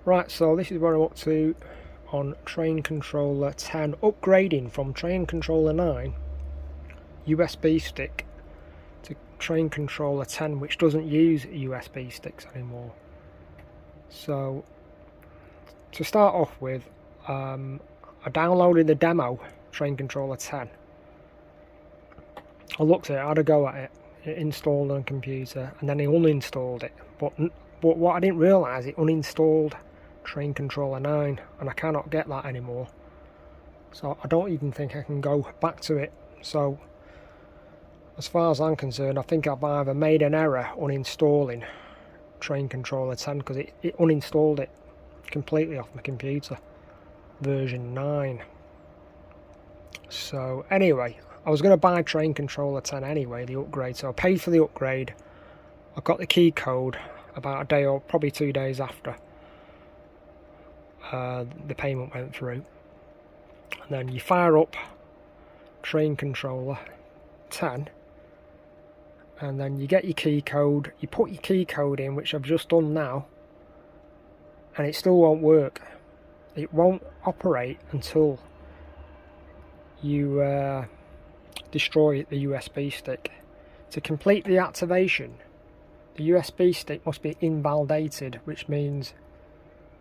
Right, so this is where I'm up to on TrainController 10, upgrading from TrainController 9 USB stick to TrainController 10, which doesn't use USB sticks anymore. So to start off with, I downloaded the demo TrainController 10. I looked at it, I had a go at it, it installed on a computer, and then it uninstalled it. But what I didn't realise, it uninstalled TrainController 9, and I cannot get that anymore. So I don't even think I can go back to it. So as far as I'm concerned, I think I've either made an error uninstalling TrainController 10, because it uninstalled it completely off my computer, version 9. So anyway, I was going to buy TrainController 10 anyway, the upgrade, so I paid for the upgrade. I got the key code about a day or probably 2 days after the payment went through. And then you fire up TrainController 10, and then you get your key code, you put your key code in, which I've just done now, and it still won't work. It won't operate until you destroy the USB stick. To complete the activation, the USB stick must be invalidated, which means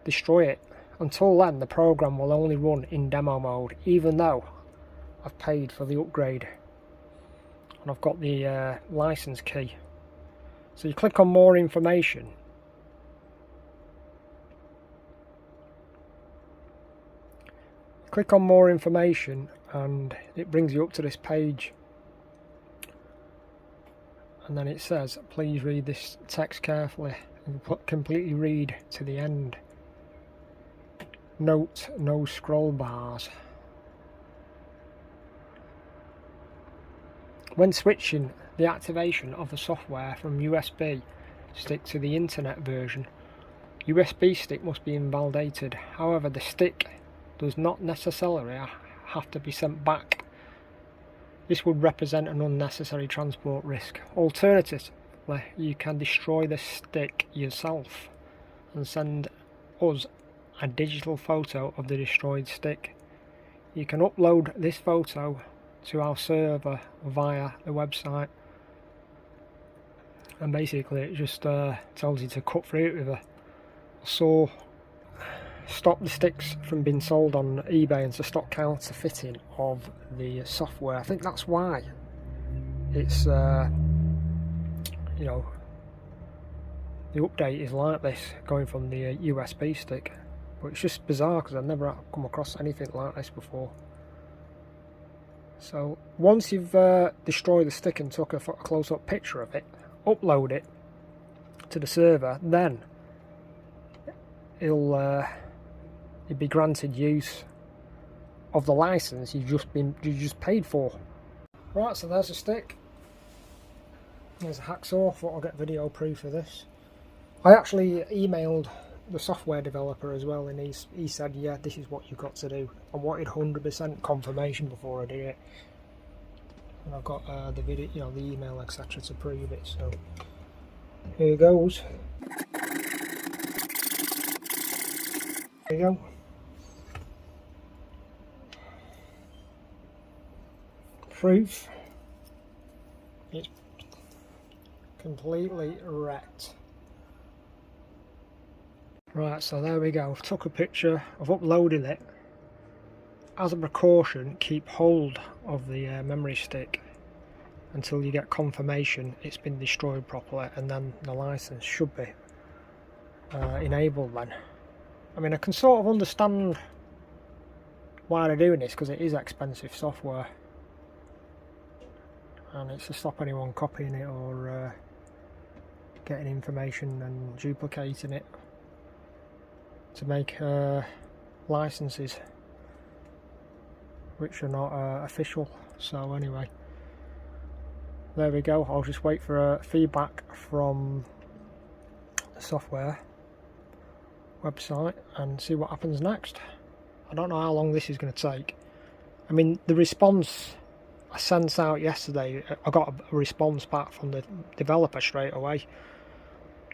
destroy it. Until then, the program will only run in demo mode, even though I've paid for the upgrade and I've got the license key. So you click on more information, and it brings you up to this page, and then it says, please read this text carefully and completely read to the end. Note, no scroll bars. When switching the activation of the software from USB stick to the internet version, USB stick must be invalidated. However, the stick does not necessarily have to be sent back. This would represent an unnecessary transport risk. Alternatively, you can destroy the stick yourself and send us a digital photo of the destroyed stick. You can upload this photo to our server via the website, and basically it just tells you to cut through it with a saw, stop the sticks from being sold on eBay, and to stop counterfeiting of the software. I think that's why it's you know, the update is like this, going from the USB stick. But it's just bizarre because I've never come across anything like this before. So once you've destroyed the stick and took a close-up picture of it, upload it to the server, then you'll be granted use of the license you just paid for. Right, so there's a stick. There's a hacksaw. Thought I'll get video proof of this. I actually emailed the software developer as well, and he said, yeah, this is what you've got to do. I wanted 100% confirmation before I did it, and I've got the video, you know, the email, etc. to prove it. So here goes. There you go. Proof. It's completely wrecked. Right, so there we go. I've took a picture, I've uploaded it. As a precaution, keep hold of the memory stick until you get confirmation it's been destroyed properly, and then the license should be enabled then. I mean, I can sort of understand why they're doing this, because it is expensive software, and it's to stop anyone copying it or getting information and duplicating it to make licenses which are not official. So anyway, there we go. I'll just wait for feedback from the software website and see what happens next. I don't know how long this is going to take. I mean, the response I sent out yesterday, I got a response back from the developer straight away.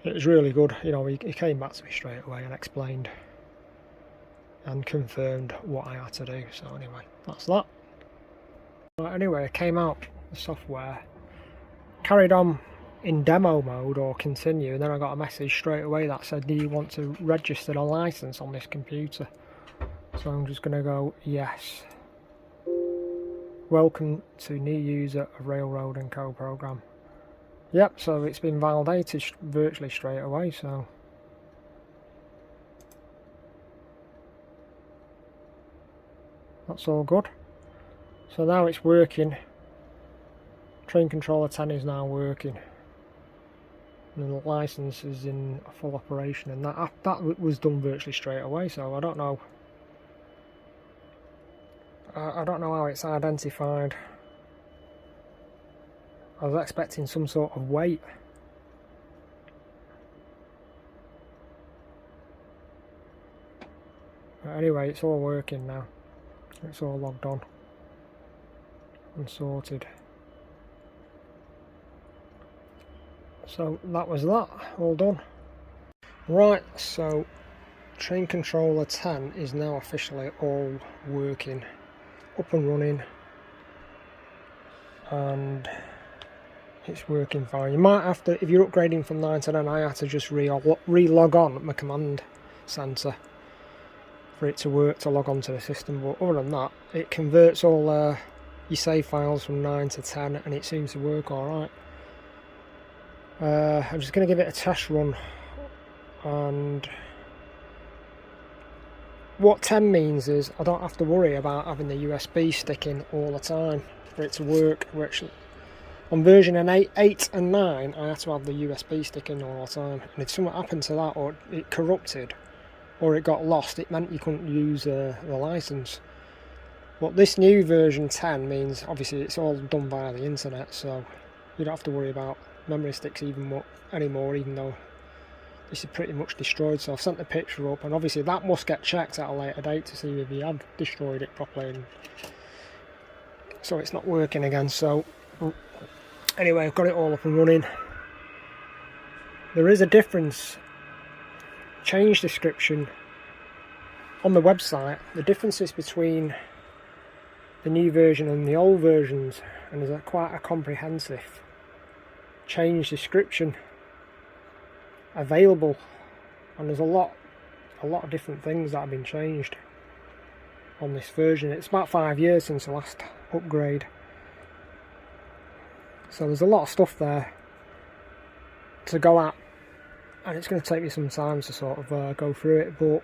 it was really good. You know, he came back to me straight away and explained and confirmed what I had to do. So anyway, that's that. But anyway, I came out the software, carried on in demo mode or continue, and then I got a message straight away that said, do you want to register a license on this computer? So I'm just going to go yes. Welcome to new user of Railroad & Co program. Yep, so it's been validated virtually straight away, so that's all good. So now it's working. TrainController 10 is now working, and the license is in full operation, and that was done virtually straight away. So I don't know. I don't know how it's identified. I was expecting some sort of wait. But anyway, it's all working now. It's all logged on and sorted. So that was that, all done. Right, so TrainController 10 is now officially all working, up and running, and it's working fine. You might have to, if you're upgrading from 9 to 10, I had to just re-log on at my command centre for it to work, to log on to the system. But other than that, it converts all your save files from 9 to 10, and it seems to work alright. I'm just going to give it a test run, and what 10 means is I don't have to worry about having the USB stick in all the time for it to work. Which on version 8 and 9 I had to have the USB stick in all the time, and if something happened to that, or it corrupted or it got lost, it meant you couldn't use the license. But this new version 10 means obviously it's all done via the internet, so you don't have to worry about memory sticks anymore, even though this is pretty much destroyed. So I've sent the picture up, and obviously that must get checked at a later date to see if you have destroyed it properly, and so it's not working again. So anyway, I've got it all up and running. There is a difference. Change description on the website. The differences between the new version and the old versions, and there's quite a comprehensive change description available, and there's a lot of different things that have been changed on this version. It's about 5 years since the last upgrade, so there's a lot of stuff there to go at, and it's going to take me some time to sort of go through it. But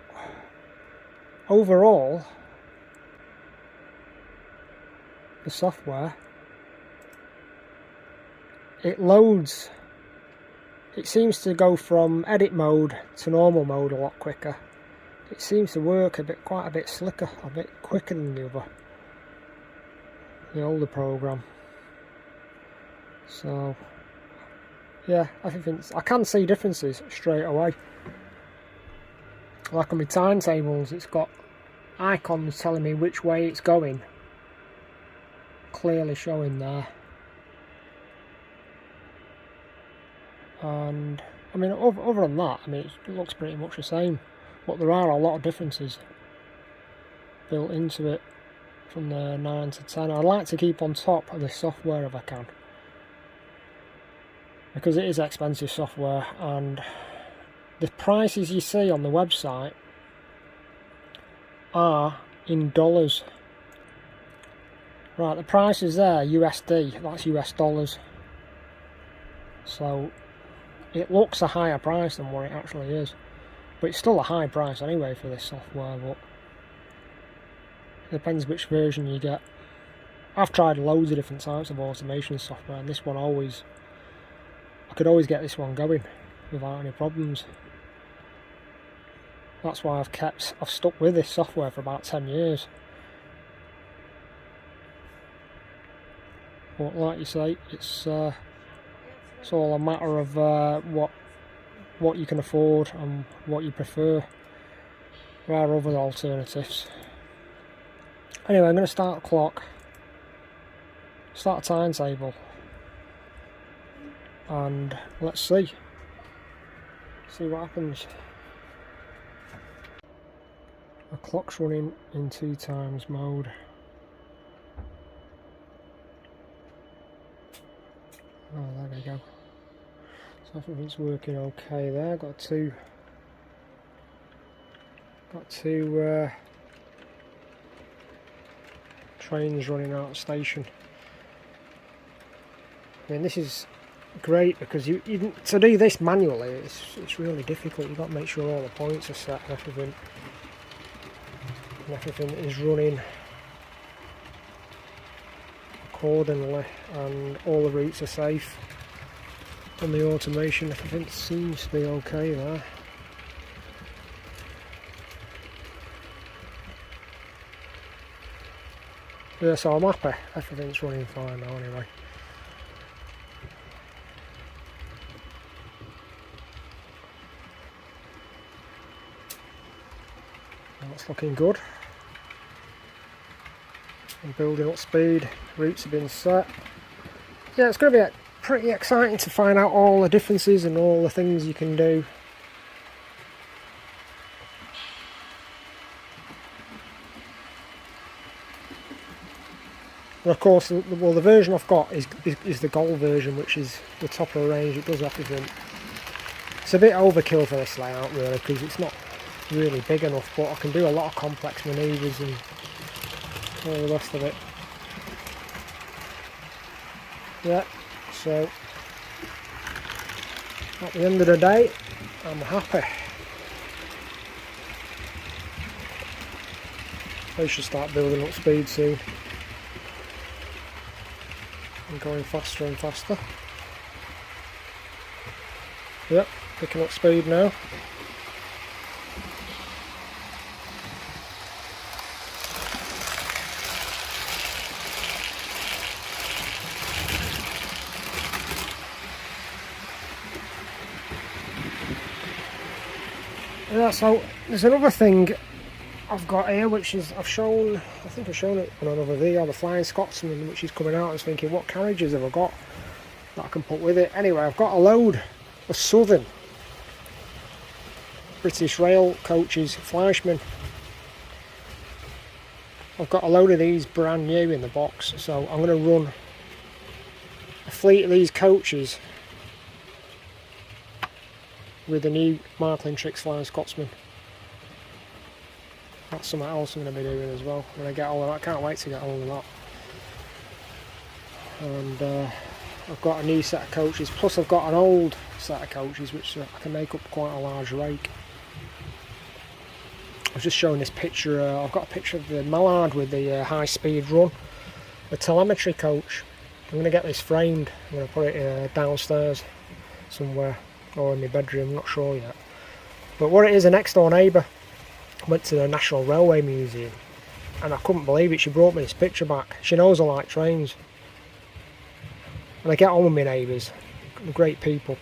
overall, the software, it loads. It seems to go from edit mode to normal mode a lot quicker. It seems to work quite a bit slicker, a bit quicker than the older program. So yeah, I can see differences straight away. Like on my timetables, it's got icons telling me which way it's going, clearly showing there. And I mean, other than that, I mean, it looks pretty much the same, but there are a lot of differences built into it from the 9 to 10. I'd like to keep on top of the software if I can, because it is expensive software, and the prices you see on the website are in dollars. Right, the price is there, USD, that's US dollars. So it looks a higher price than what it actually is, but it's still a high price anyway for this software. But it depends which version you get. I've tried loads of different types of automation software, and this one I could always get this one going without any problems. That's why I've stuck with this software for about 10 years. But like you say, it's all a matter of what you can afford and what you prefer. There are other alternatives. Anyway, I'm going to start the clock, start a timetable, and let's see. See what happens. The clock's running in 2x mode. Oh, there we go. So everything's working okay there. Got two trains running out of station. I mean, this is great because you to do this manually, it's really difficult. You've got to make sure all the points are set and everything is running accordingly, and all the routes are safe. On the automation, everything seems to be okay there. Yeah, so I'm happy. Everything's running fine now anyway. That's looking good. I'm building up speed, routes have been set. Yeah, it's going to be pretty exciting to find out all the differences and all the things you can do. And of course, well, the version I've got is the gold version, which is the top of the range. It does everything. It's a bit overkill for this layout really, because it's not really big enough, but I can do a lot of complex manoeuvres and all the rest of it. Yeah, so at the end of the day, I'm happy. I should start building up speed soon. I'm going faster and faster. Yep, picking up speed now. Yeah, so there's another thing I've got here, which is I think I've shown it on another video, the Flying Scotsman, which is coming out. I was thinking, what carriages have I got that I can put with it? Anyway, I've got a load of Southern British Rail coaches, Fleischmann. I've got a load of these brand new in the box, so I'm going to run a fleet of these coaches with the new Markling Tricks Flying Scotsman. That's something else I'm going to be doing as well when I get all of that. I can't wait to get all of that. And I've got a new set of coaches, plus I've got an old set of coaches which I can make up quite a large rake. I was just showing this picture, I've got a picture of the Mallard with the high speed run, the telemetry coach. I'm going to get this framed. I'm going to put it downstairs somewhere, or in my bedroom, I'm not sure yet. But what it is, a next door neighbour went to the National Railway Museum and I couldn't believe it. She brought me this picture back. She knows I like trains, and I get on with my neighbours, great people,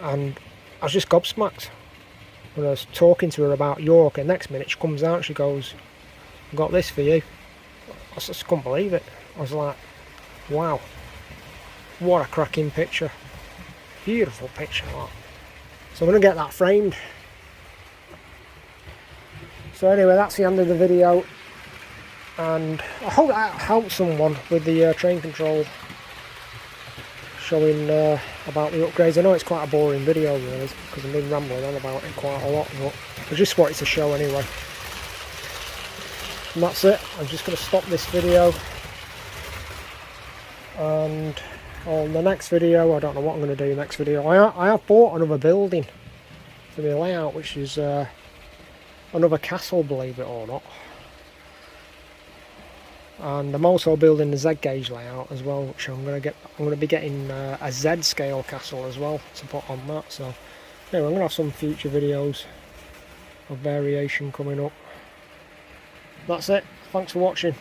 and I was just gobsmacked when I was talking to her about York, and next minute she comes out and she goes, "I've got this for you." I just couldn't believe it. I was like, wow, what a cracking picture. Beautiful picture, that. So I'm going to get that framed. So anyway, that's the end of the video, and I hope that helps someone with the train control, showing about the upgrades. I know it's quite a boring video really, because I've been rambling on about it quite a lot, but I just wanted to show anyway. And that's it. I'm just going to stop this video, and on the next video, I don't know what I'm going to do next video. I have bought another building for my layout, which is another castle, believe it or not. And I'm also building the Z gauge layout as well, which I'm going to be getting a Z scale castle as well to put on that. So anyway, I'm going to have some future videos of variation coming up. That's it. Thanks for watching.